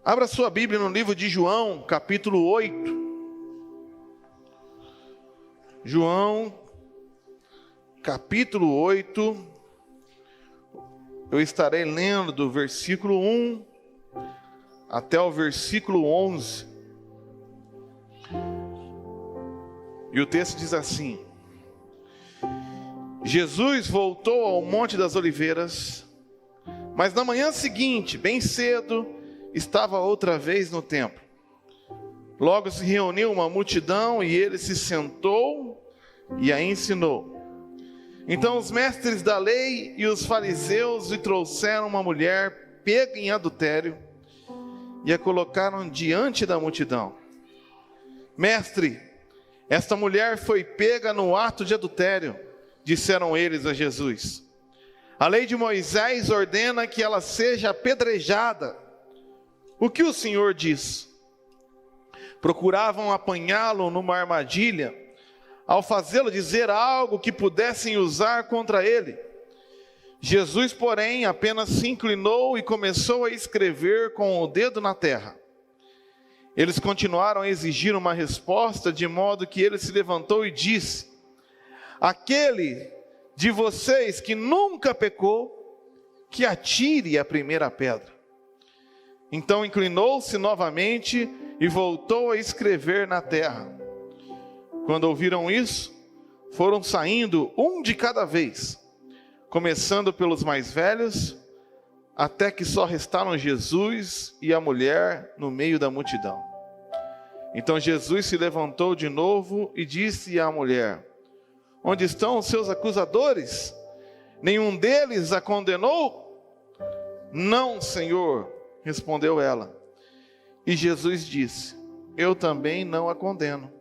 Abra sua Bíblia no livro de João, capítulo 8. João, capítulo 8. Eu estarei lendo do versículo 1 até o versículo 11. E o texto diz assim: Jesus voltou ao Monte das Oliveiras, mas na manhã seguinte, bem cedo, estava outra vez no templo. Logo se reuniu uma multidão e ele se sentou e a ensinou. Então os mestres da lei e os fariseus lhe trouxeram uma mulher pega em adultério e a colocaram diante da multidão. Mestre, esta mulher foi pega no ato de adultério, disseram eles a Jesus. A lei de Moisés ordena que ela seja apedrejada. O que o Senhor diz? Procuravam apanhá-lo numa armadilha, ao fazê-lo dizer algo que pudessem usar contra ele. Jesus, porém, apenas se inclinou e começou a escrever com o dedo na terra. Eles continuaram a exigir uma resposta, de modo que ele se levantou e disse: aquele de vocês que nunca pecou, que atire a primeira pedra. Então inclinou-se novamente e voltou a escrever na terra. Quando ouviram isso, foram saindo um de cada vez, começando pelos mais velhos, até que só restaram Jesus e a mulher no meio da multidão. Então Jesus se levantou de novo e disse à mulher: onde estão os seus acusadores? Nenhum deles a condenou? Não, Senhor, respondeu ela. E Jesus disse: eu também não a condeno.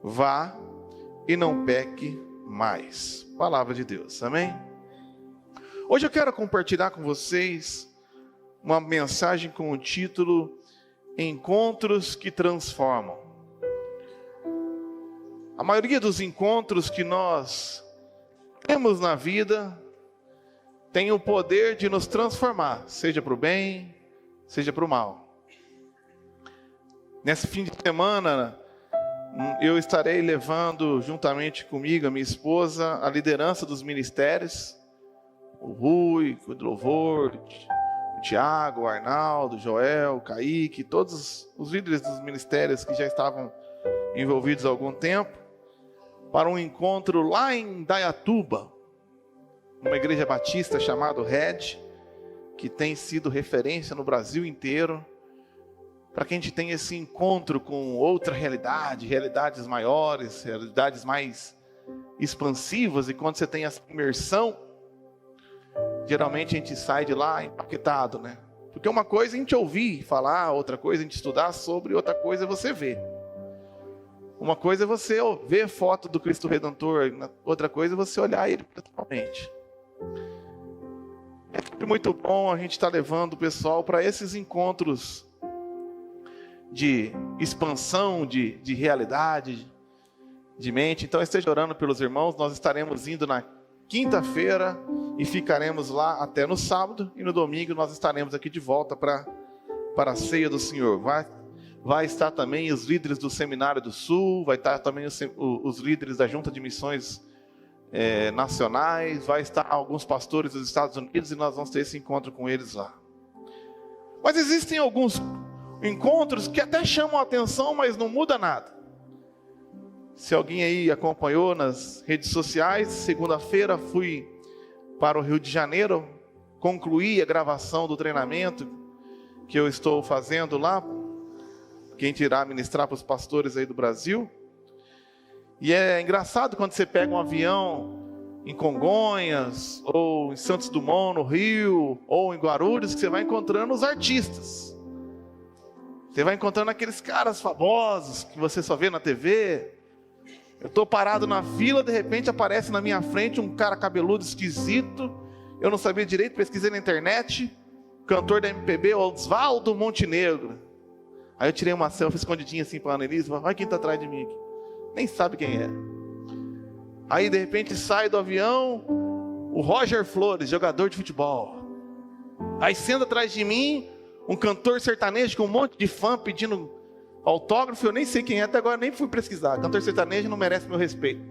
Vá e não peque mais. Palavra de Deus, amém? Hoje eu quero compartilhar com vocês uma mensagem com o título Encontros que Transformam. A maioria dos encontros que nós temos na vida tem o poder de nos transformar, seja para o bem, seja para o mal. Nesse fim de semana, eu estarei levando juntamente comigo, a minha esposa, a liderança dos ministérios, o Rui, o Louvor, o Tiago, o Arnaldo, o Joel, o Kaique, todos os líderes dos ministérios que já estavam envolvidos há algum tempo, para um encontro lá em Dayatuba, uma igreja batista chamada Red, que tem sido referência no Brasil inteiro, para que a gente tenha esse encontro com outra realidade, realidades maiores, realidades mais expansivas. E quando você tem essa imersão, geralmente a gente sai de lá empaquetado, né? Porque uma coisa é a gente ouvir falar, outra coisa é a gente estudar sobre, outra coisa é você ver. Uma coisa é você ver foto do Cristo Redentor, outra coisa é você olhar ele pessoalmente. É sempre muito bom a gente estar levando o pessoal para esses encontros de expansão, de realidade, de mente. Então esteja orando pelos irmãos. Nós estaremos indo na quinta-feira e ficaremos lá até no sábado, e no domingo nós estaremos aqui de volta para a ceia do Senhor. Vai estar também os líderes do Seminário do Sul, vai estar também os líderes da Junta de Missões Nacionais, vai estar alguns pastores dos Estados Unidos, e nós vamos ter esse encontro com eles lá. Mas existem alguns encontros que até chamam a atenção, mas não muda nada. Se alguém aí acompanhou nas redes sociais, segunda-feira fui para o Rio de Janeiro, concluí a gravação do treinamento que eu estou fazendo lá, que a gente irá ministrar para os pastores aí do Brasil. E é engraçado quando você pega um avião em Congonhas, ou em Santos Dumont, no Rio, ou em Guarulhos, que você vai encontrando os artistas. Você vai encontrando aqueles caras famosos que você só vê na TV. Eu estou parado na fila, de repente aparece na minha frente um cara cabeludo esquisito. Eu não sabia direito, pesquisei na internet. Cantor da MPB, Oswaldo Montenegro. Aí eu tirei uma selfie escondidinha assim para a Annelise. Olha quem está atrás de mim aqui. Nem sabe quem é. Aí de repente sai do avião o Roger Flores, jogador de futebol. Aí senta atrás de mim um cantor sertanejo com um monte de fã pedindo autógrafo, eu nem sei quem é, até agora nem fui pesquisar. Cantor sertanejo não merece meu respeito.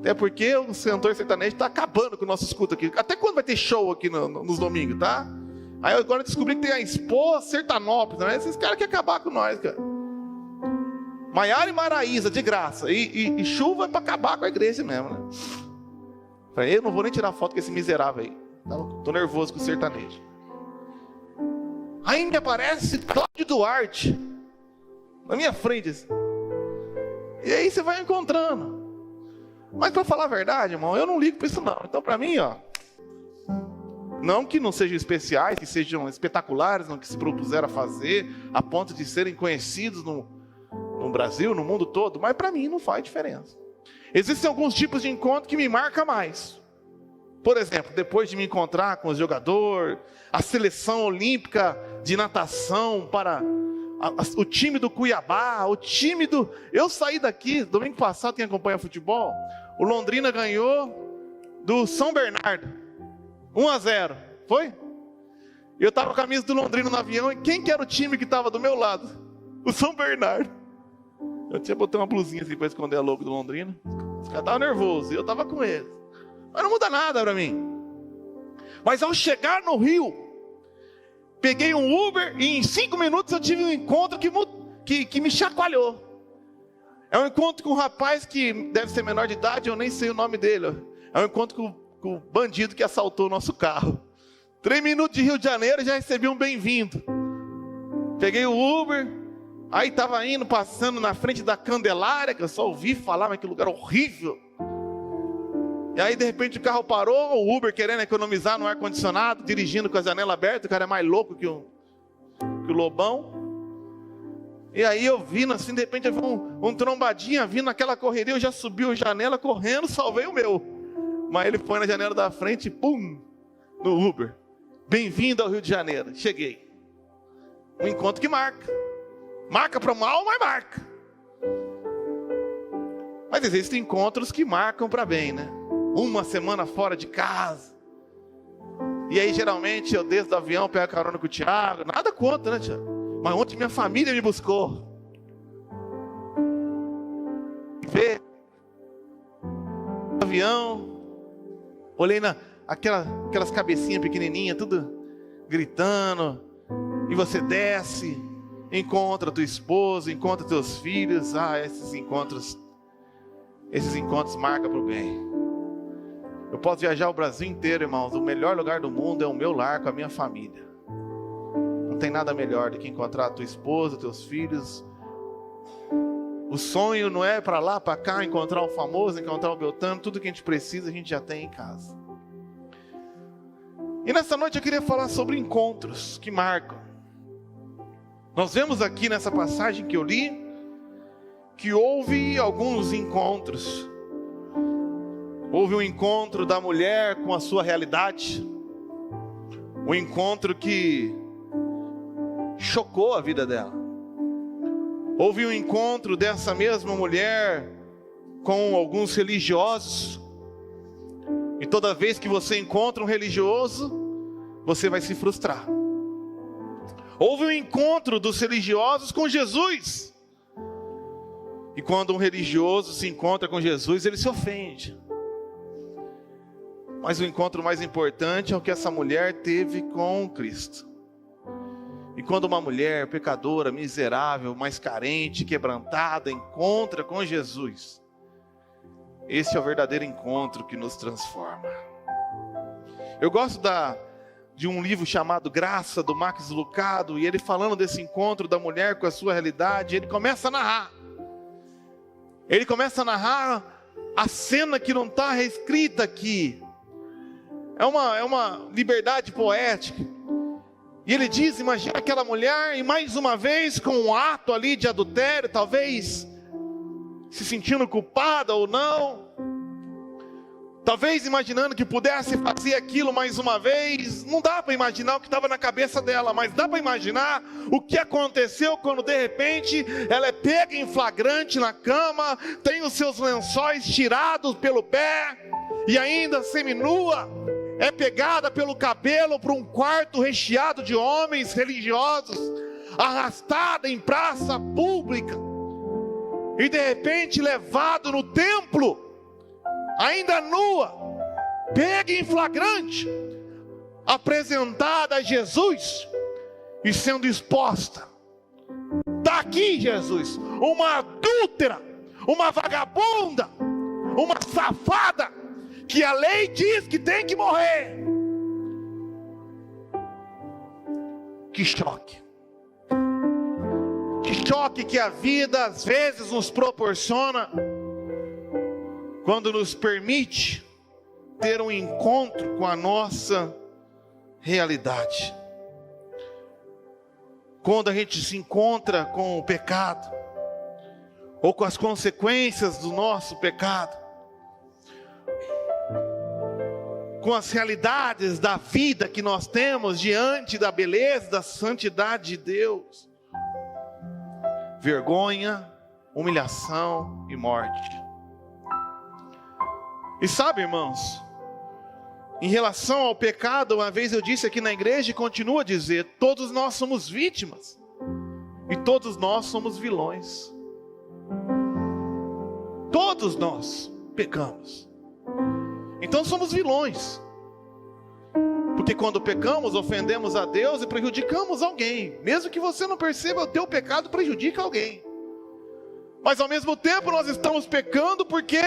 Até porque o cantor sertanejo está acabando com o nosso escudo aqui. Até quando vai ter show aqui nos domingos, tá? Aí agora eu descobri que tem a Expo Sertanópolis, né? Esses caras querem acabar com nós, cara. Maiara e Maraísa, de graça. E chuva para acabar com a igreja mesmo, né? Falei, eu não vou nem tirar foto com esse miserável aí. Tô nervoso com o sertanejo. Aí me aparece Cláudio Duarte na minha frente. Assim. E aí você vai encontrando. Mas para falar a verdade, irmão, eu não ligo para isso não. Então para mim, ó, não que não sejam especiais, que sejam espetaculares, não que se propuseram a fazer, a ponto de serem conhecidos no Brasil, no mundo todo, mas para mim não faz diferença. Existem alguns tipos de encontro que me marcam mais. Por exemplo, depois de me encontrar com o jogador, a seleção olímpica de natação para o time do Cuiabá, o time do... Eu saí daqui, domingo passado, quem acompanha futebol, o Londrina ganhou do São Bernardo, 1-0, foi? Eu estava com a camisa do Londrina no avião, e quem que era o time que estava do meu lado? O São Bernardo. Eu tinha botado uma blusinha assim para esconder a logo do Londrina. Os caras estavam nervosos, e eu estava com eles. Mas não muda nada para mim. Mas ao chegar no Rio, peguei um Uber e em 5 minutos eu tive um encontro que me chacoalhou. É um encontro com um rapaz que deve ser menor de idade, eu nem sei o nome dele. É um encontro com o bandido que assaltou o nosso carro. 3 minutos de Rio de Janeiro, já recebi um bem-vindo. Peguei o Uber, aí estava indo, passando na frente da Candelária, que eu só ouvi falar, mas que lugar horrível. E aí de repente o carro parou, o Uber querendo economizar no ar-condicionado, dirigindo com a janela aberta, o cara é mais louco que o Lobão. E aí eu vindo assim, de repente eu vi um trombadinha vindo naquela correria, eu já subi a janela correndo, salvei o meu. Mas ele foi na janela da frente, pum, no Uber. Bem-vindo ao Rio de Janeiro, cheguei. Um encontro que marca. Marca para o mal, mas marca. Mas existem encontros que marcam para bem, né? Uma semana fora de casa. E aí geralmente eu desço do avião, pego a carona com o Thiago. Nada contra, né, Thiago? Mas ontem minha família me buscou. Vê no avião. Olhei aquelas cabecinhas pequenininhas, tudo gritando. E você desce, encontra tua esposa, encontra teus filhos. Esses encontros marcam para o bem. Eu posso viajar o Brasil inteiro, irmãos. O melhor lugar do mundo é o meu lar com a minha família. Não tem nada melhor do que encontrar a tua esposa, teus filhos. O sonho não é para lá, para cá, encontrar o famoso, encontrar o Beltrano. Tudo que a gente precisa, a gente já tem em casa. E nessa noite eu queria falar sobre encontros que marcam. Nós vemos aqui nessa passagem que eu li, que houve alguns encontros. Houve um encontro da mulher com a sua realidade. Um encontro que chocou a vida dela. Houve um encontro dessa mesma mulher com alguns religiosos. E toda vez que você encontra um religioso, você vai se frustrar. Houve um encontro dos religiosos com Jesus. E quando um religioso se encontra com Jesus, ele se ofende. Mas o encontro mais importante é o que essa mulher teve com Cristo. E quando uma mulher pecadora, miserável, mais carente, quebrantada, encontra com Jesus, esse é o verdadeiro encontro que nos transforma. Eu gosto de um livro chamado Graça, do Max Lucado, e ele falando desse encontro da mulher com a sua realidade, ele começa a narrar. Ele começa a narrar a cena que não está reescrita aqui. É uma liberdade poética. E ele diz, imagina aquela mulher, e mais uma vez, com um ato ali de adultério, talvez se sentindo culpada ou não. Talvez imaginando que pudesse fazer aquilo mais uma vez. Não dá para imaginar o que estava na cabeça dela, mas dá para imaginar o que aconteceu quando de repente ela é pega em flagrante na cama, tem os seus lençóis tirados pelo pé, e ainda seminua, é pegada pelo cabelo para um quarto recheado de homens religiosos, arrastada em praça pública, e de repente levado no templo, ainda nua, pega em flagrante, apresentada a Jesus e sendo exposta. Está aqui Jesus, uma adúltera, uma vagabunda, uma safada, que a lei diz que tem que morrer. Que choque. Que choque que a vida às vezes nos proporciona, quando nos permite ter um encontro com a nossa realidade. Quando a gente se encontra com o pecado, ou com as consequências do nosso pecado, com as realidades da vida que nós temos diante da beleza, da santidade de Deus. Vergonha, humilhação e morte. E sabe, irmãos, em relação ao pecado, uma vez eu disse aqui na igreja e continuo a dizer, todos nós somos vítimas e todos nós somos vilões. Todos nós pecamos. Então somos vilões. Porque quando pecamos, ofendemos a Deus e prejudicamos alguém. Mesmo que você não perceba, o teu pecado prejudica alguém. Mas ao mesmo tempo nós estamos pecando porque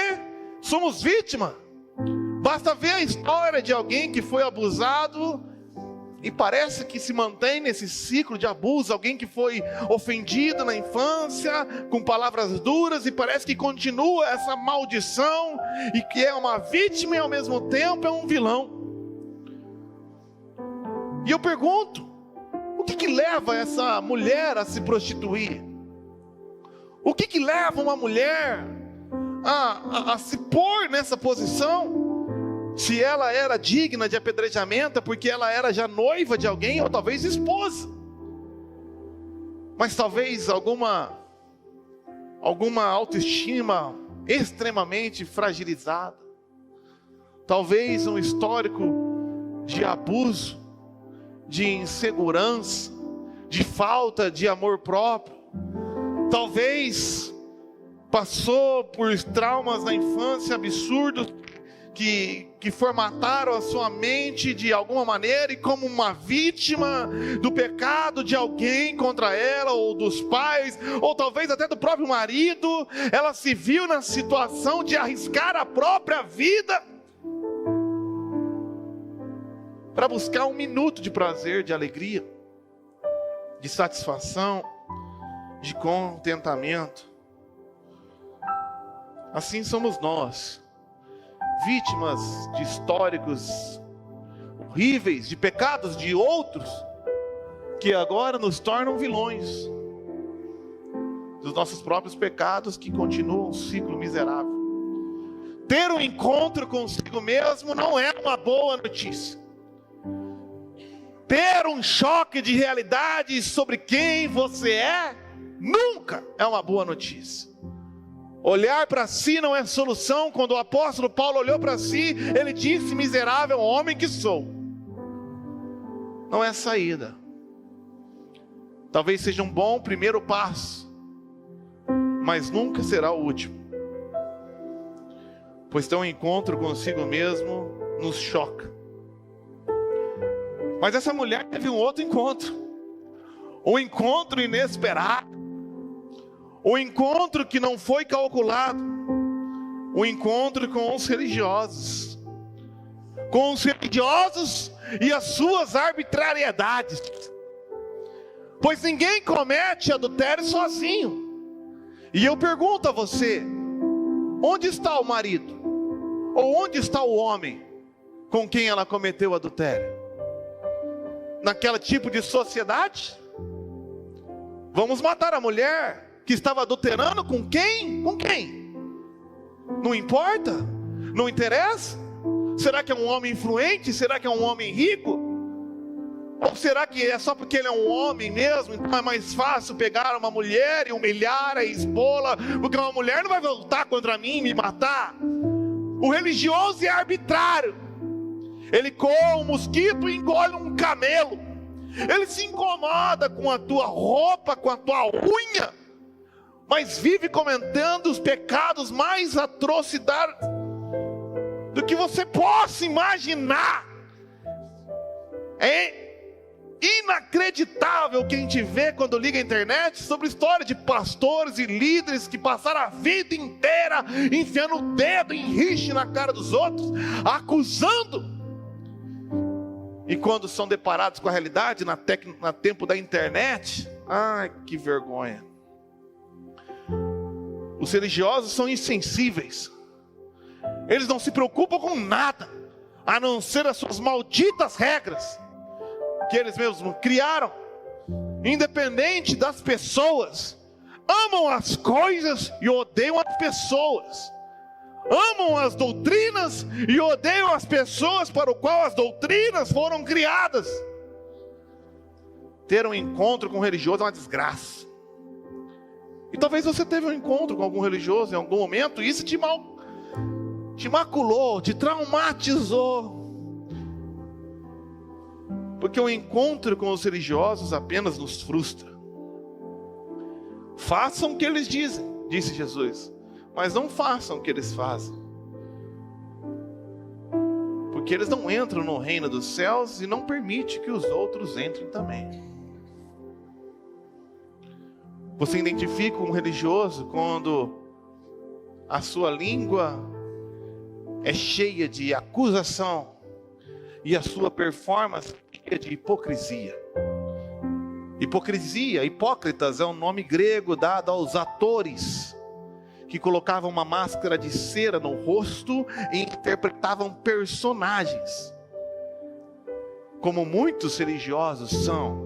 somos vítima. Basta ver a história de alguém que foi abusado e parece que se mantém nesse ciclo de abuso. Alguém que foi ofendido na infância com palavras duras e parece que continua essa maldição, e que é uma vítima e ao mesmo tempo é um vilão. E eu pergunto, o que leva essa mulher a se prostituir? O que leva uma mulher a se pôr nessa posição? Se ela era digna de apedrejamento, porque ela era já noiva de alguém, ou talvez esposa. Mas talvez alguma autoestima extremamente fragilizada. Talvez um histórico de abuso, de insegurança, de falta de amor próprio. Talvez passou por traumas na infância absurdos, que formataram a sua mente de alguma maneira, e como uma vítima do pecado de alguém contra ela, ou dos pais, ou talvez até do próprio marido, ela se viu na situação de arriscar a própria vida para buscar um minuto de prazer, de alegria, de satisfação, de contentamento. Assim somos nós, vítimas de históricos horríveis, de pecados de outros, que agora nos tornam vilões dos nossos próprios pecados, que continuam um ciclo miserável. Ter um encontro consigo mesmo não é uma boa notícia. Ter um choque de realidade sobre quem você é, nunca é uma boa notícia. Olhar para si não é solução. Quando o apóstolo Paulo olhou para si, ele disse: miserável homem que sou. Não é saída. Talvez seja um bom primeiro passo, mas nunca será o último. Pois ter um encontro consigo mesmo nos choca. Mas essa mulher teve um outro encontro. Um encontro inesperado. O encontro que não foi calculado. O encontro com os religiosos. Com os religiosos e as suas arbitrariedades. Pois ninguém comete adultério sozinho. E eu pergunto a você: onde está o marido? Ou onde está o homem com quem ela cometeu adultério? Naquele tipo de sociedade? Vamos matar a mulher que estava adulterando com quem? Com quem? Não importa? Não interessa? Será que é um homem influente? Será que é um homem rico? Ou será que é só porque ele é um homem mesmo, então é mais fácil pegar uma mulher e humilhar, e expô-la, porque uma mulher não vai voltar contra mim e me matar? O religioso é arbitrário. Ele coa um mosquito e engole um camelo. Ele se incomoda com a tua roupa, com a tua unha, mas vive comentando os pecados mais atrocidades do que você possa imaginar. É inacreditável o que a gente vê quando liga a internet sobre história de pastores e líderes que passaram a vida inteira enfiando o dedo em rixe na cara dos outros, acusando. E quando são deparados com a realidade, na tempo da internet, ai, que vergonha. Os religiosos são insensíveis. Eles não se preocupam com nada, a não ser as suas malditas regras que eles mesmos criaram. Independente das pessoas, amam as coisas e odeiam as pessoas. Amam as doutrinas e odeiam as pessoas para o qual as doutrinas foram criadas. Ter um encontro com um religioso é uma desgraça. E talvez você teve um encontro com algum religioso em algum momento e isso te maculou, te traumatizou. Porque o encontro com os religiosos apenas nos frustra. Façam o que eles dizem, disse Jesus, mas não façam o que eles fazem. Porque eles não entram no reino dos céus e não permitem que os outros entrem também. Você identifica um religioso quando a sua língua é cheia de acusação e a sua performance é cheia de hipocrisia. Hipocrisia, hipócritas, é um nome grego dado aos atores que colocavam uma máscara de cera no rosto e interpretavam personagens, como muitos religiosos são.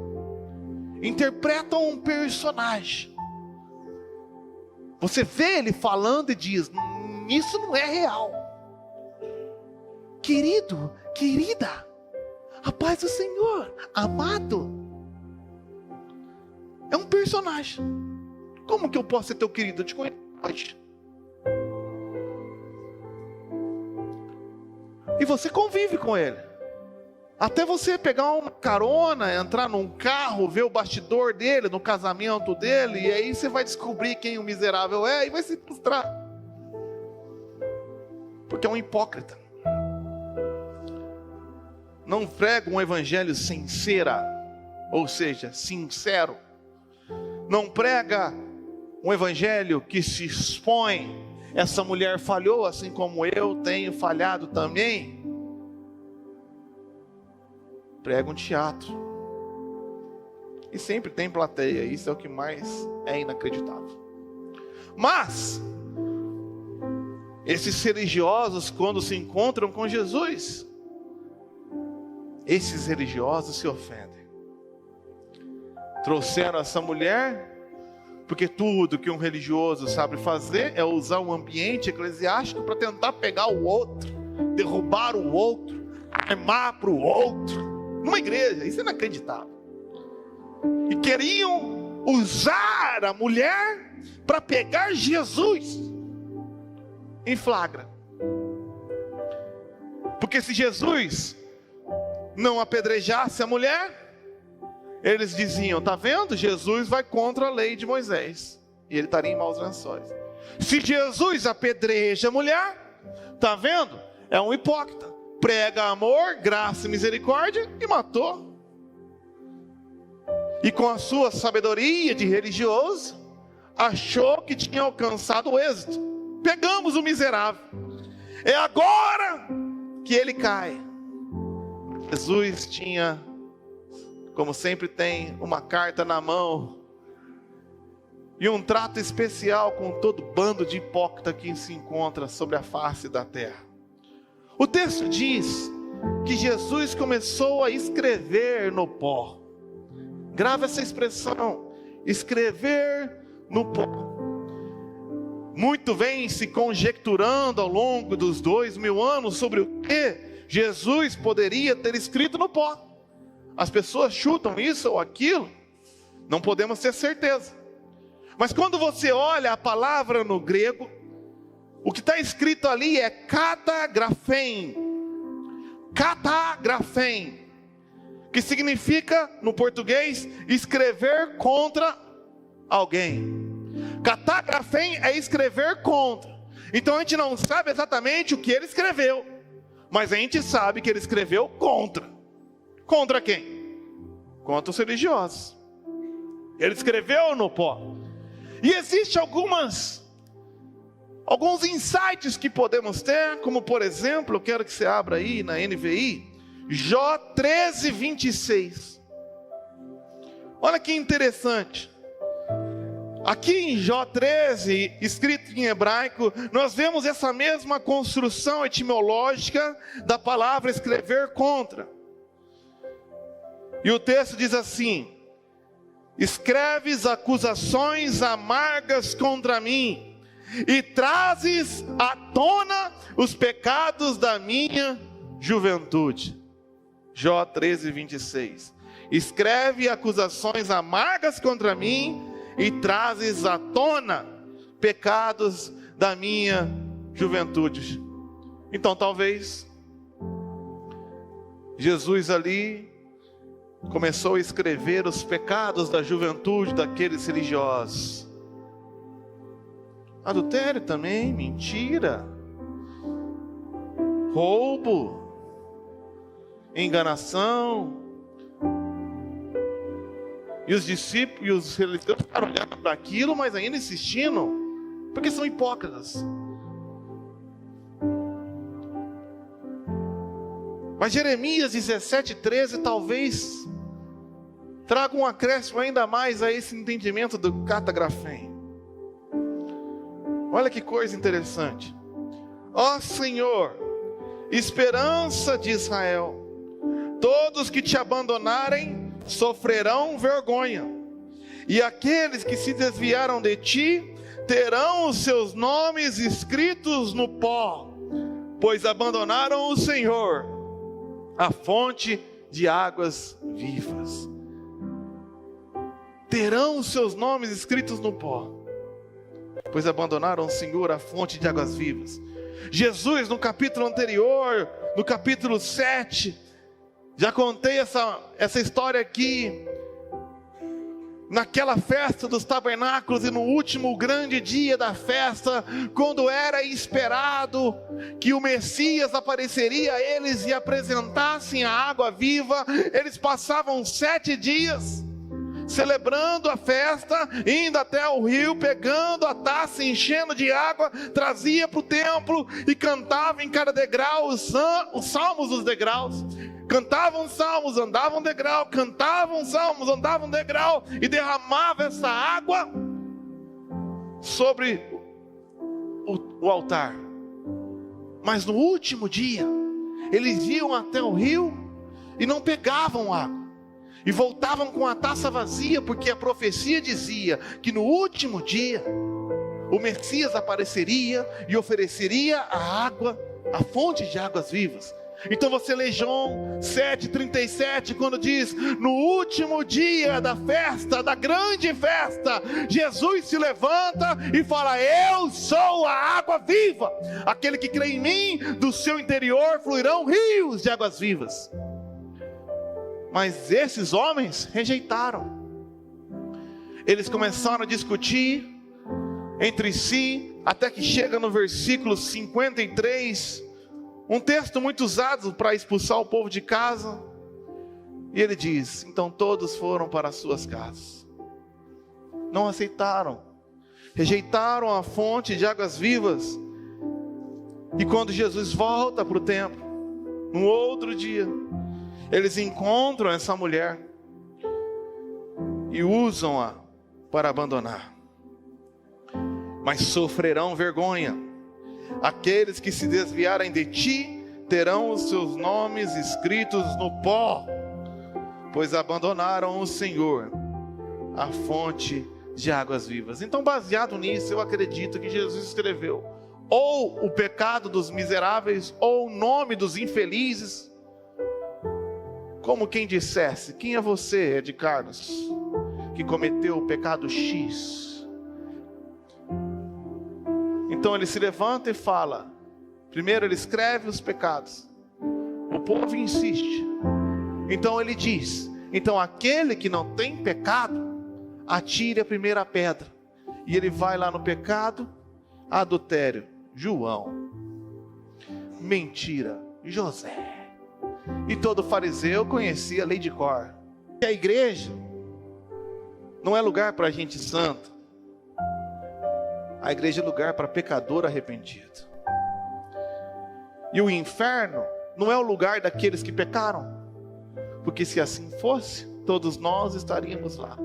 Interpretam um personagem. Você vê ele falando e diz: isso não é real. Querido, querida, a paz do Senhor, amado, é um personagem. Como que eu posso ser teu querido? Eu te conheço hoje. E você convive com ele. Até você pegar uma carona, entrar num carro, ver o bastidor dele, no casamento dele, e aí você vai descobrir quem o miserável é e vai se frustrar. Porque é um hipócrita. Não prega um evangelho sincera, ou seja, sincero. Não prega um evangelho que se expõe. Essa mulher falhou assim como eu tenho falhado também. Prega um teatro. E sempre tem plateia. Isso é o que mais é inacreditável. Mas esses religiosos, quando se encontram com Jesus, esses religiosos se ofendem. Trouxeram essa mulher porque tudo que um religioso sabe fazer é usar um ambiente eclesiástico para tentar pegar o outro, derrubar o outro, armar para o outro. Numa igreja, isso é inacreditável. E queriam usar a mulher para pegar Jesus em flagra. Porque se Jesus não apedrejasse a mulher, eles diziam: tá vendo? Jesus vai contra a lei de Moisés, e ele estaria em maus lençóis. Se Jesus apedreja a mulher, tá vendo? É um hipócrita. Prega amor, graça e misericórdia e matou. E com a sua sabedoria de religioso, achou que tinha alcançado o êxito. Pegamos o miserável. É agora que ele cai. Jesus tinha, como sempre tem, uma carta na mão e um trato especial com todo bando de hipócrita que se encontra sobre a face da terra. O texto diz que Jesus começou a escrever no pó. Grava essa expressão: escrever no pó. Muito vem se conjecturando ao longo dos 2000 anos sobre o que Jesus poderia ter escrito no pó. As pessoas chutam isso ou aquilo, não podemos ter certeza. Mas quando você olha a palavra no grego, o que está escrito ali é katagrafein. catagrafém, que significa, no português, escrever contra alguém. Catagrafém é escrever contra. Então a gente não sabe exatamente o que ele escreveu, mas a gente sabe que ele escreveu contra. Contra quem? Contra os religiosos. Ele escreveu no pó. E existem alguns insights que podemos ter, como por exemplo, eu quero que você abra aí na NVI, Jó 13, 26. Olha que interessante. Aqui em Jó 13, escrito em hebraico, nós vemos essa mesma construção etimológica da palavra escrever contra. E o texto diz assim: escreves acusações amargas contra mim, e trazes à tona os pecados da minha juventude. Jó 13, 26. Escreve acusações amargas contra mim, e trazes à tona pecados da minha juventude. Então talvez Jesus ali começou a escrever os pecados da juventude daqueles religiosos. Adultério também, mentira, roubo, enganação. E os discípulos e os religiosos ficaram olhando para aquilo, mas ainda insistindo, porque são hipócritas. Mas Jeremias 17:13 talvez traga um acréscimo ainda mais a esse entendimento do catagrafém. Olha que coisa interessante. Ó Senhor, esperança de Israel, todos que te abandonarem sofrerão vergonha, e aqueles que se desviaram de ti terão os seus nomes escritos no pó, pois abandonaram o Senhor, a fonte de águas vivas. Terão os seus nomes escritos no pó, pois abandonaram o Senhor, a fonte de águas vivas. Jesus, no capítulo anterior, no capítulo 7, já contei essa história aqui, naquela festa dos tabernáculos, e no último grande dia da festa, quando era esperado que o Messias apareceria a eles e apresentassem a água viva, eles passavam 7 dias celebrando a festa, indo até o rio, pegando a taça, enchendo de água, trazia para o templo e cantava em cada degrau os salmos dos degraus. Cantavam salmos, andavam degrau, cantavam salmos, andavam degrau, e derramava essa água sobre o altar. Mas no último dia, eles iam até o rio e não pegavam água, e voltavam com a taça vazia, porque a profecia dizia que no último dia o Messias apareceria e ofereceria a água, a fonte de águas vivas. Então você lê João 7,37, quando diz: no último dia da festa, da grande festa, Jesus se levanta e fala: eu sou a água viva, aquele que crê em mim, do seu interior fluirão rios de águas vivas. Mas esses homens rejeitaram. Eles começaram a discutir entre si, até que chega no versículo 53, um texto muito usado para expulsar o povo de casa. E ele diz: então todos foram para as suas casas. Não aceitaram, rejeitaram a fonte de águas vivas. E quando Jesus volta para o templo, no outro dia, eles encontram essa mulher e usam-a para abandonar. Mas sofrerão vergonha. Aqueles que se desviarem de ti terão os seus nomes escritos no pó, pois abandonaram o Senhor, a fonte de águas vivas. Então, baseado nisso, eu acredito que Jesus escreveu ou o pecado dos miseráveis, ou o nome dos infelizes, como quem dissesse: quem é você, Ed Carlos, que cometeu o pecado X? Então ele se levanta e fala. Primeiro ele escreve os pecados, o povo insiste. Então ele diz: então aquele que não tem pecado, atire a primeira pedra. E ele vai lá no pecado: adultério, João; mentira, José. E todo fariseu conhecia a lei de cor. E a igreja não é lugar para gente santa. A igreja é lugar para pecador arrependido. E o inferno não é o lugar daqueles que pecaram, porque se assim fosse, todos nós estaríamos lá.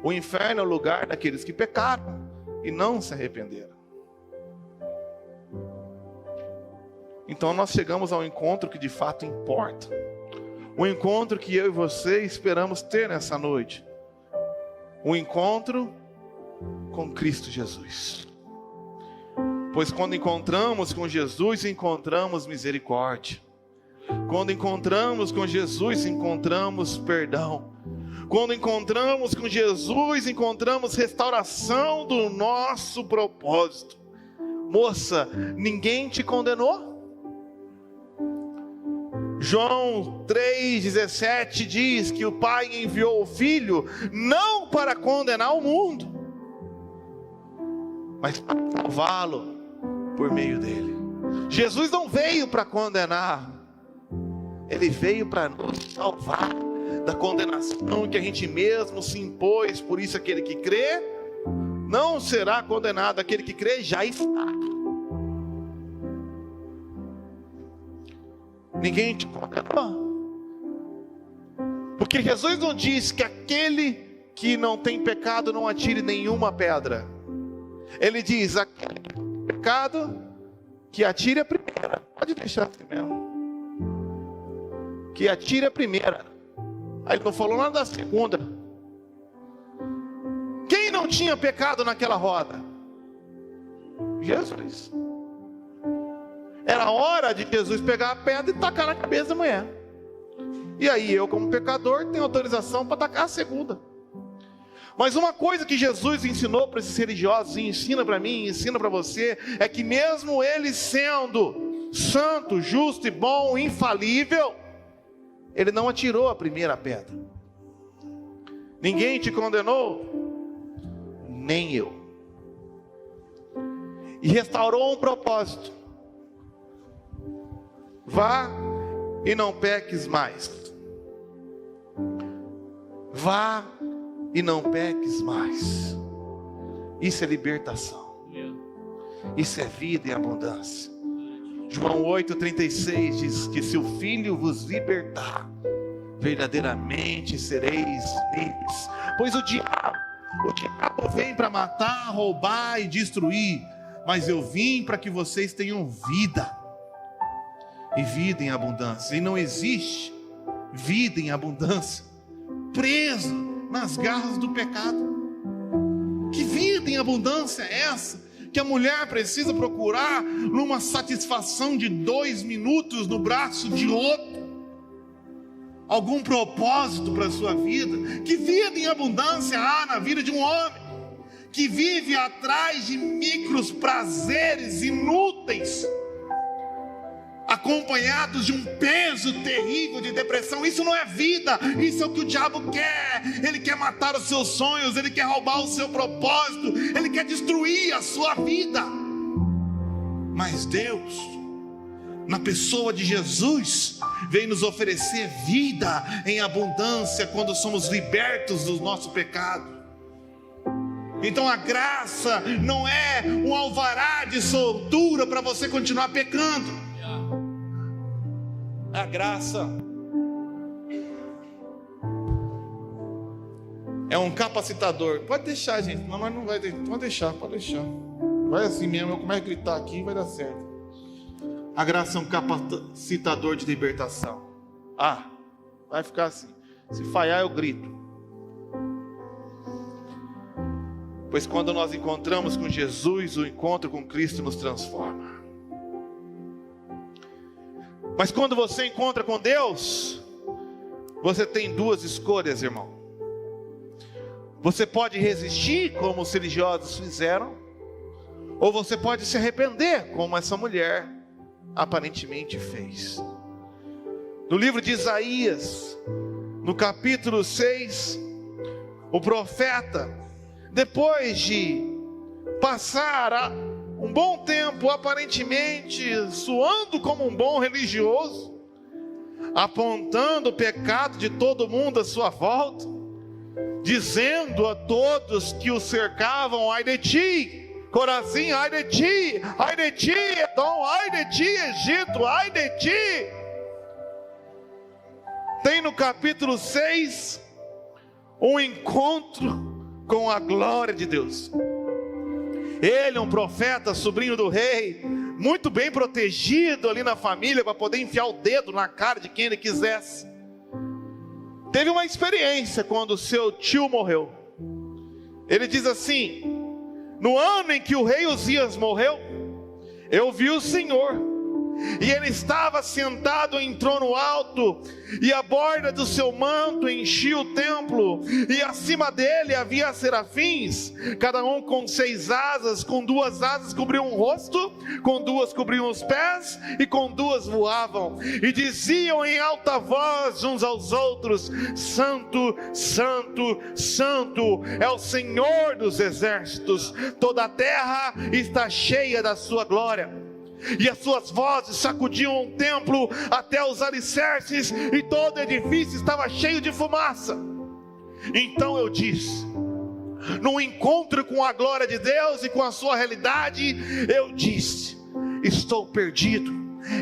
O inferno é o lugar daqueles que pecaram e não se arrependeram. Então nós chegamos ao encontro que de fato importa. O encontro que eu e você esperamos ter nessa noite. O encontro com Cristo Jesus. Pois quando encontramos com Jesus, encontramos misericórdia. Quando encontramos com Jesus, encontramos perdão. Quando encontramos com Jesus, encontramos restauração do nosso propósito. Moça, ninguém te condenou? João 3,17 diz que o Pai enviou o Filho não para condenar o mundo, mas para salvá-lo por meio dele. Jesus não veio para condenar, ele veio para nos salvar da condenação que a gente mesmo se impôs. Por isso aquele que crê não será condenado, aquele que crê já está. Ninguém te condenou, porque Jesus não diz que aquele que não tem pecado não atire nenhuma pedra. Ele diz: aquele que tem pecado, que atire a primeira. Pode deixar assim mesmo, que atire a primeira. Aí ele não falou nada da segunda. Quem não tinha pecado naquela roda? Jesus. Era hora de Jesus pegar a pedra e tacar na cabeça da mulher. E aí eu, como pecador, tenho autorização para tacar a segunda. Mas uma coisa que Jesus ensinou para esses religiosos, e ensina para mim, e ensina para você, é que mesmo ele sendo santo, justo e bom, infalível, ele não atirou a primeira pedra. Ninguém te condenou, nem eu. E restaurou um propósito: vá e não peques mais. Vá e não peques mais. Isso é libertação. Isso é vida em abundância. João 8,36 diz que se o Filho vos libertar, verdadeiramente sereis livres. Pois o diabo vem para matar, roubar e destruir, mas eu vim para que vocês tenham vida, e vida em abundância. E não existe vida em abundância preso nas garras do pecado. Que vida em abundância é essa que a mulher precisa procurar numa satisfação de 2 minutos no braço de outro? Algum propósito para a sua vida? Que vida em abundância há na vida de um homem que vive atrás de micros prazeres inúteis, acompanhados de um peso terrível de depressão? Isso não é vida, isso é o que o diabo quer. Ele quer matar os seus sonhos, ele quer roubar o seu propósito, ele quer destruir a sua vida. Mas Deus, na pessoa de Jesus, vem nos oferecer vida em abundância quando somos libertos do nosso pecado. Então a graça não é um alvará de soltura para você continuar pecando. A graça é um capacitador. Pode deixar, gente. Não, mas não vai. Pode deixar, pode deixar. Vai assim mesmo. Eu começo a gritar aqui e vai dar certo. A graça é um capacitador de libertação. Vai ficar assim. Se falhar, eu grito. Pois quando nós encontramos com Jesus, o encontro com Cristo nos transforma. Mas quando você encontra com Deus, você tem 2 escolhas, irmão. Você pode resistir, como os religiosos fizeram, ou você pode se arrepender, como essa mulher aparentemente fez. No livro de Isaías, no capítulo 6, o profeta, depois de passar um bom tempo aparentemente soando como um bom religioso, apontando o pecado de todo mundo à sua volta, dizendo a todos que o cercavam: ai de ti, Corazim, ai de ti, Edom, ai de ti, Egito, ai de ti. Tem no capítulo 6 um encontro com a glória de Deus. Ele é um profeta, sobrinho do rei, muito bem protegido ali na família, para poder enfiar o dedo na cara de quem ele quisesse. Teve uma experiência quando seu tio morreu. Ele diz assim: no ano em que o rei Uzias morreu, eu vi o Senhor, e ele estava sentado em trono alto, e a borda do seu manto enchia o templo, e acima dele havia serafins, cada um com 6 asas, com 2 asas cobriam o rosto, com 2 cobriam os pés, e com 2 voavam, e diziam em alta voz uns aos outros: Santo, Santo, Santo é o Senhor dos exércitos, toda a terra está cheia da sua glória. E as suas vozes sacudiam o templo até os alicerces, e todo o edifício estava cheio de fumaça. Então eu disse, no encontro com a glória de Deus e com a sua realidade, eu disse: estou perdido,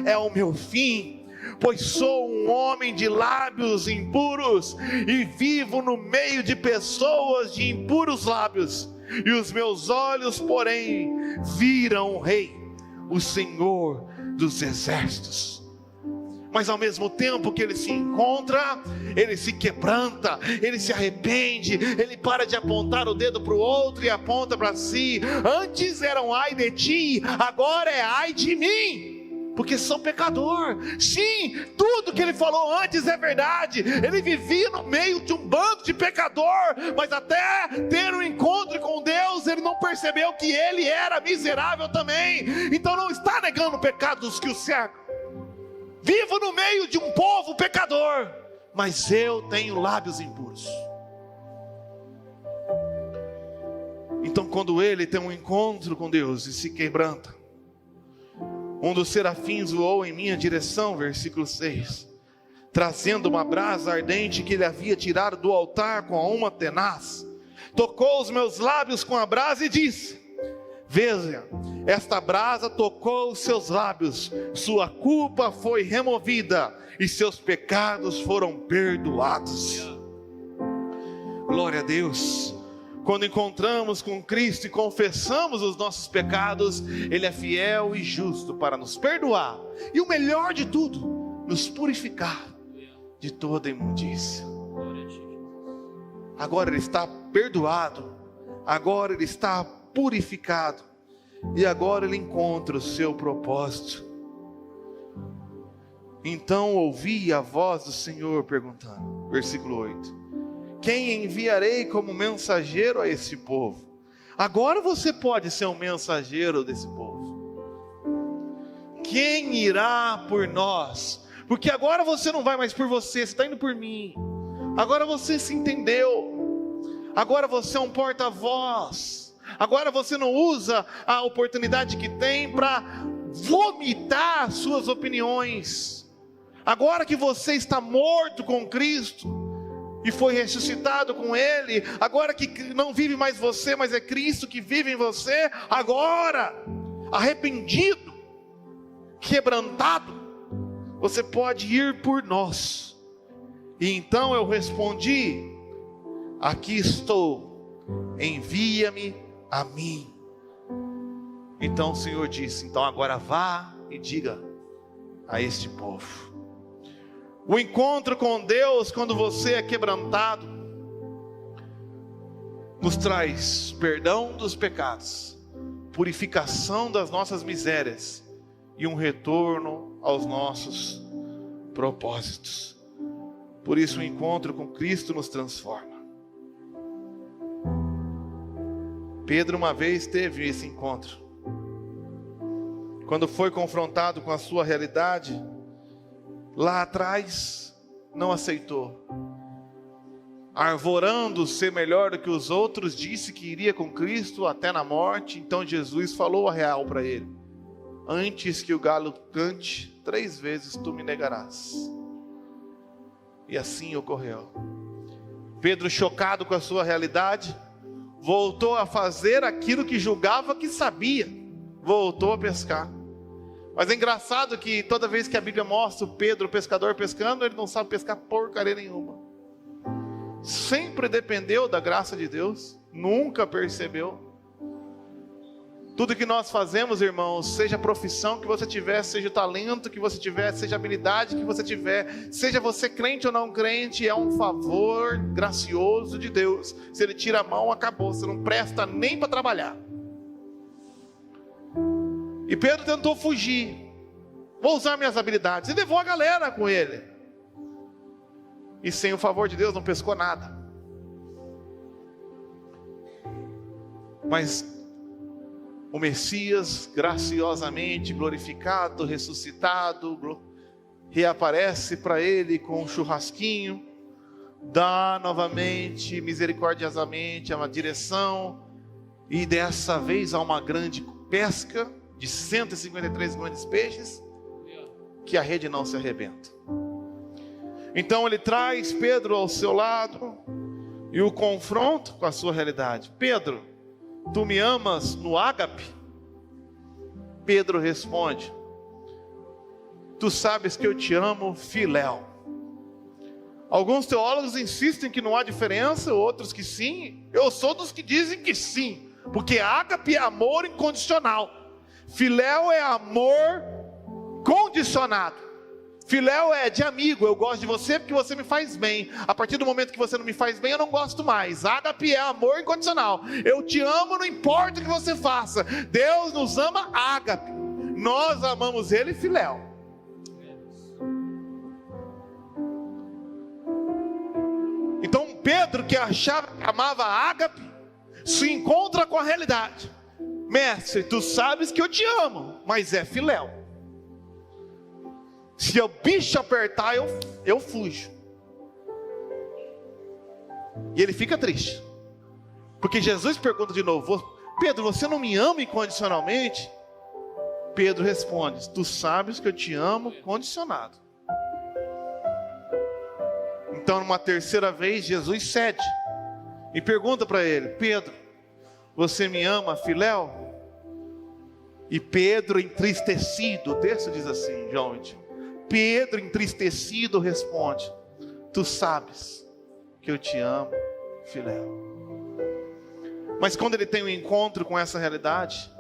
é o meu fim, pois sou um homem de lábios impuros, e vivo no meio de pessoas de impuros lábios, e os meus olhos, porém, viram o Rei, o Senhor dos exércitos. Mas ao mesmo tempo que ele se encontra, ele se quebranta, ele se arrepende, ele para de apontar o dedo para o outro e aponta para si. Antes era um ai de ti, agora é ai de mim, porque sou pecador. Sim, tudo que ele falou antes é verdade. Ele vivia no meio de um bando de pecador, mas até ter um encontro com Deus, ele não percebeu que ele era miserável também. Então não está negando o pecado dos que o cercam. Vivo no meio de um povo pecador, mas eu tenho lábios impuros. Então quando ele tem um encontro com Deus e se quebranta, um dos serafins voou em minha direção, versículo 6, trazendo uma brasa ardente que ele havia tirado do altar com a uma tenaz. Tocou os meus lábios com a brasa e disse: veja, esta brasa tocou os seus lábios, sua culpa foi removida e seus pecados foram perdoados. Glória a Deus. Quando encontramos com Cristo e confessamos os nossos pecados, Ele é fiel e justo para nos perdoar, e o melhor de tudo, nos purificar de toda imundícia. Agora Ele está perdoado, agora Ele está purificado, e agora Ele encontra o seu propósito. Então ouvi a voz do Senhor perguntando, versículo 8: quem enviarei como mensageiro a esse povo? Agora você pode ser um mensageiro desse povo. Quem irá por nós? Porque agora você não vai mais por você, você está indo por mim. Agora você se entendeu. Agora você é um porta-voz. Agora você não usa a oportunidade que tem para vomitar suas opiniões. Agora que você está morto com Cristo e foi ressuscitado com Ele, agora que não vive mais você, mas é Cristo que vive em você, agora, arrependido, quebrantado, você pode ir por nós. E então eu respondi: aqui estou, envia-me a mim. Então o Senhor disse: então agora vá e diga a este povo. O encontro com Deus, quando você é quebrantado, nos traz perdão dos pecados, purificação das nossas misérias e um retorno aos nossos propósitos. Por isso o encontro com Cristo nos transforma. Pedro uma vez teve esse encontro. Quando foi confrontado com a sua realidade, lá atrás não aceitou. Arvorando ser melhor do que os outros, disse que iria com Cristo até na morte. Então Jesus falou a real para ele: antes que o galo cante 3 vezes, tu me negarás. E assim ocorreu. Pedro, chocado com a sua realidade, voltou a fazer aquilo que julgava que sabia. Voltou a pescar. Mas é engraçado que toda vez que a Bíblia mostra o Pedro, o pescador, pescando, ele não sabe pescar porcaria nenhuma. Sempre dependeu da graça de Deus, nunca percebeu. Tudo que nós fazemos, irmãos, seja a profissão que você tiver, seja o talento que você tiver, seja a habilidade que você tiver, seja você crente ou não crente, é um favor gracioso de Deus. Se Ele tira a mão, acabou, você não presta nem para trabalhar. E Pedro tentou fugir, vou usar minhas habilidades, e levou a galera com ele. E sem o favor de Deus não pescou nada. Mas o Messias, graciosamente glorificado, ressuscitado, reaparece para ele com um churrasquinho, dá novamente, misericordiosamente, uma direção, e dessa vez há uma grande pesca de 153 grandes peixes, que a rede não se arrebenta. Então ele traz Pedro ao seu lado e o confronta com a sua realidade. Pedro, tu me amas no ágape? Pedro responde: tu sabes que eu te amo, filéu. Alguns teólogos insistem que não há diferença, outros que sim. Eu sou dos que dizem que sim, porque ágape é amor incondicional, filéu é amor condicionado. Filéu é de amigo, eu gosto de você porque você me faz bem. A partir do momento que você não me faz bem, eu não gosto mais. Ágape é amor incondicional. Eu te amo, não importa o que você faça. Deus nos ama ágape. Nós amamos Ele, filéu. Então Pedro, que achava que amava ágape, se encontra com a realidade. Mestre, tu sabes que eu te amo, mas é filéu. Se o bicho apertar, eu fujo. E ele fica triste, porque Jesus pergunta de novo: Pedro, você não me ama incondicionalmente? Pedro responde: tu sabes que eu te amo condicionado. Então, numa terceira vez, Jesus cede e pergunta para ele: Pedro, você me ama, filéu? E Pedro, entristecido, o texto diz assim, João 21. Pedro, entristecido, responde: tu sabes que eu te amo, filéu. Mas quando ele tem um encontro com essa realidade,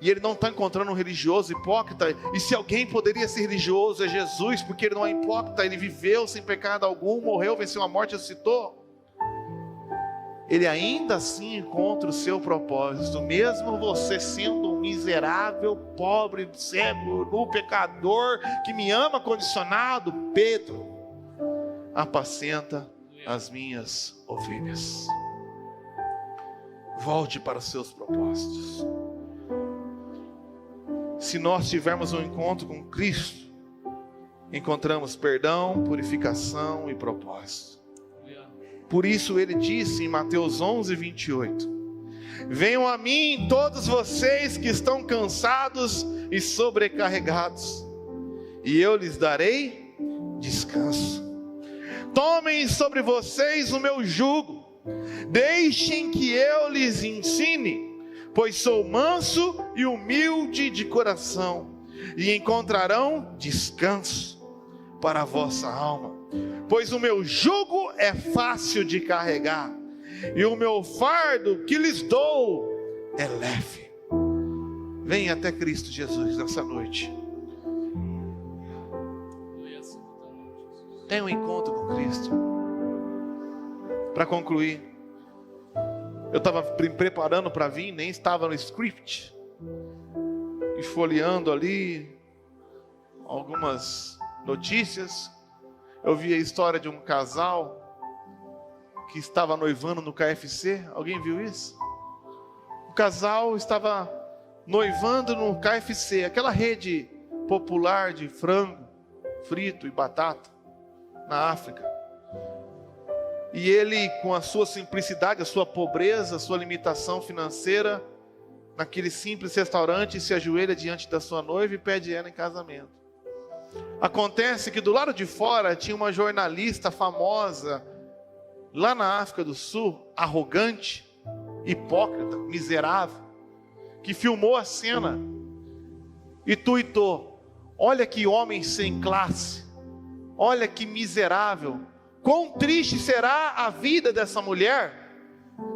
e ele não está encontrando um religioso hipócrita, e se alguém poderia ser religioso é Jesus, porque ele não é hipócrita, ele viveu sem pecado algum, morreu, venceu a morte e ressuscitou. Ele ainda assim encontra o seu propósito, mesmo você sendo um miserável, pobre, cego, nu, pecador, que me ama condicionado. Pedro, apacenta as minhas ovelhas. Volte para os seus propósitos. Se nós tivermos um encontro com Cristo, encontramos perdão, purificação e propósito. Por isso ele disse em Mateus 11, 28: venham a mim todos vocês que estão cansados e sobrecarregados, e eu lhes darei descanso. Tomem sobre vocês o meu jugo, deixem que eu lhes ensine, pois sou manso e humilde de coração, e encontrarão descanso para a vossa alma. Pois o meu jugo é fácil de carregar, e o meu fardo que lhes dou é leve. Venha até Cristo Jesus nessa noite. Tenha um encontro com Cristo. Para concluir, eu estava preparando para vir, nem estava no script, e folheando ali algumas notícias. Eu vi a história de um casal que estava noivando no KFC. Alguém viu isso? O casal estava noivando no KFC, aquela rede popular de frango. frito e batata na África. E ele, com a sua simplicidade, a sua pobreza, a sua limitação financeira, naquele simples restaurante, se ajoelha diante da sua noiva e pede ela em casamento. Acontece que do lado de fora tinha uma jornalista famosa, lá na África do Sul, arrogante, hipócrita, miserável, que filmou a cena e tuitou: olha que homem sem classe, olha que miserável, quão triste será a vida dessa mulher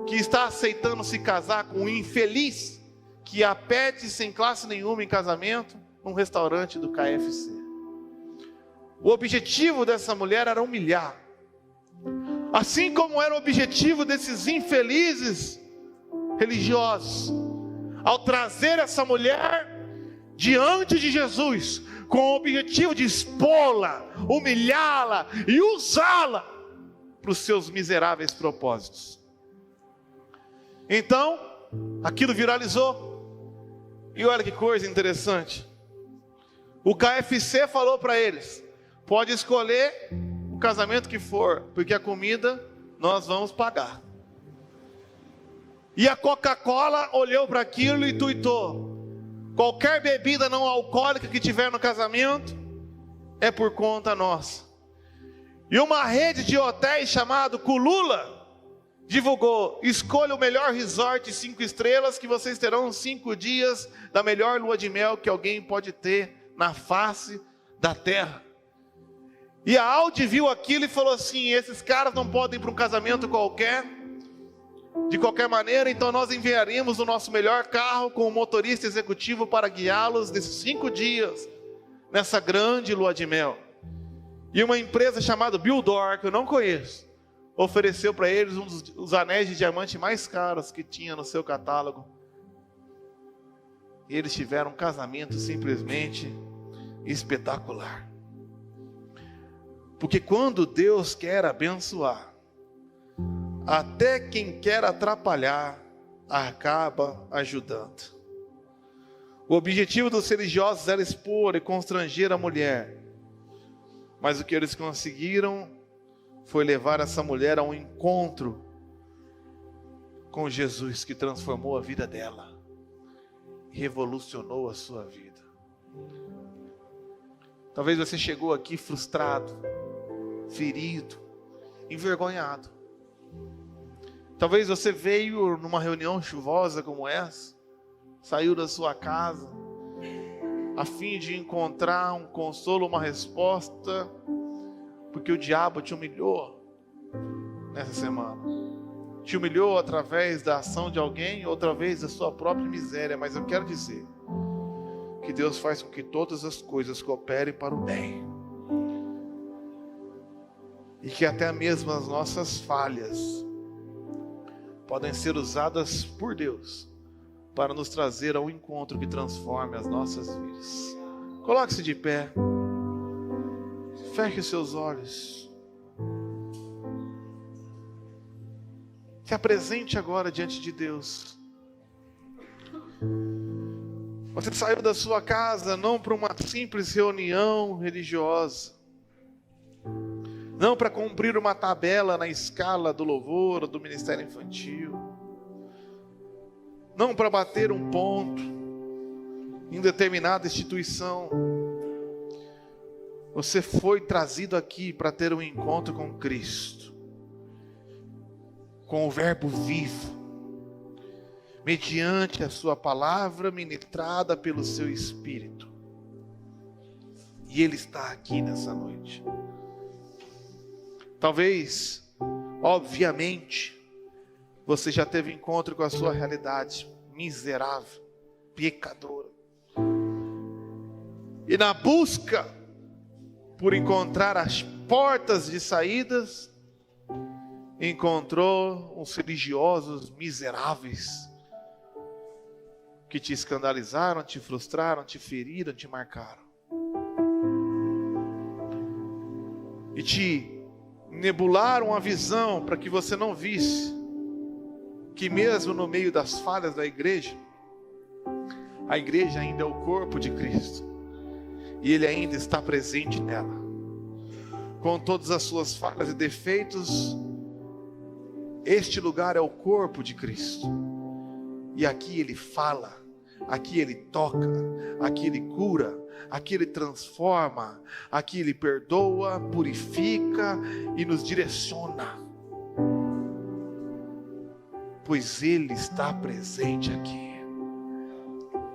que está aceitando se casar com um infeliz que a pede sem classe nenhuma em casamento num restaurante do KFC. O objetivo dessa mulher era humilhar, assim como era o objetivo desses infelizes religiosos, ao trazer essa mulher diante de Jesus, com o objetivo de expô-la, humilhá-la e usá-la para os seus miseráveis propósitos. Então, aquilo viralizou. E olha que coisa interessante. O KFC falou para eles: pode escolher o casamento que for, porque a comida nós vamos pagar. E a Coca-Cola olhou para aquilo e tuitou: qualquer bebida não alcoólica que tiver no casamento é por conta nossa. E uma rede de hotéis chamado Kulula divulgou: escolha o melhor resort 5 estrelas que vocês terão 5 dias da melhor lua de mel que alguém pode ter na face da terra. E a Audi viu aquilo e falou assim: esses caras não podem ir para um casamento qualquer, de qualquer maneira, então nós enviaremos o nosso melhor carro com o motorista executivo para guiá-los nesses 5 dias, nessa grande lua de mel. E uma empresa chamada Bildor, que eu não conheço, ofereceu para eles um dos anéis de diamante mais caros que tinha no seu catálogo. E eles tiveram um casamento simplesmente espetacular. Porque quando Deus quer abençoar, até quem quer atrapalhar acaba ajudando. O objetivo dos religiosos era expor e constranger a mulher, mas o que eles conseguiram foi levar essa mulher a um encontro com Jesus, que transformou a vida dela, revolucionou a sua vida. Talvez você chegou aqui frustrado, ferido, envergonhado. Talvez você veio numa reunião chuvosa como essa, saiu da sua casa, a fim de encontrar um consolo, uma resposta, porque o diabo te humilhou nessa semana. Te humilhou através da ação de alguém, outra vez da sua própria miséria. Mas eu quero dizer que Deus faz com que todas as coisas cooperem para o bem, e que até mesmo as nossas falhas podem ser usadas por Deus para nos trazer ao encontro que transforme as nossas vidas. Coloque-se de pé, feche os seus olhos, se apresente agora diante de Deus. Você saiu da sua casa não para uma simples reunião religiosa, não para cumprir uma tabela na escala do louvor ou do ministério infantil, não para bater um ponto em determinada instituição. Você foi trazido aqui para ter um encontro com Cristo, com o Verbo vivo, mediante a sua palavra ministrada pelo seu Espírito. E Ele está aqui nessa noite. Talvez, obviamente, você já teve encontro com a sua realidade miserável, pecadora. E na busca por encontrar as portas de saídas, encontrou uns religiosos miseráveis que te escandalizaram, te frustraram, te feriram, te marcaram. E te nebularam a visão para que você não visse que mesmo no meio das falhas da igreja, a igreja ainda é o corpo de Cristo. e Ele ainda está presente nela. Com todas as suas falhas e defeitos, este lugar é o corpo de Cristo. E aqui Ele fala, aqui Ele toca, aqui Ele cura, aqui Ele transforma, aqui Ele perdoa, purifica e nos direciona. Pois Ele está presente aqui.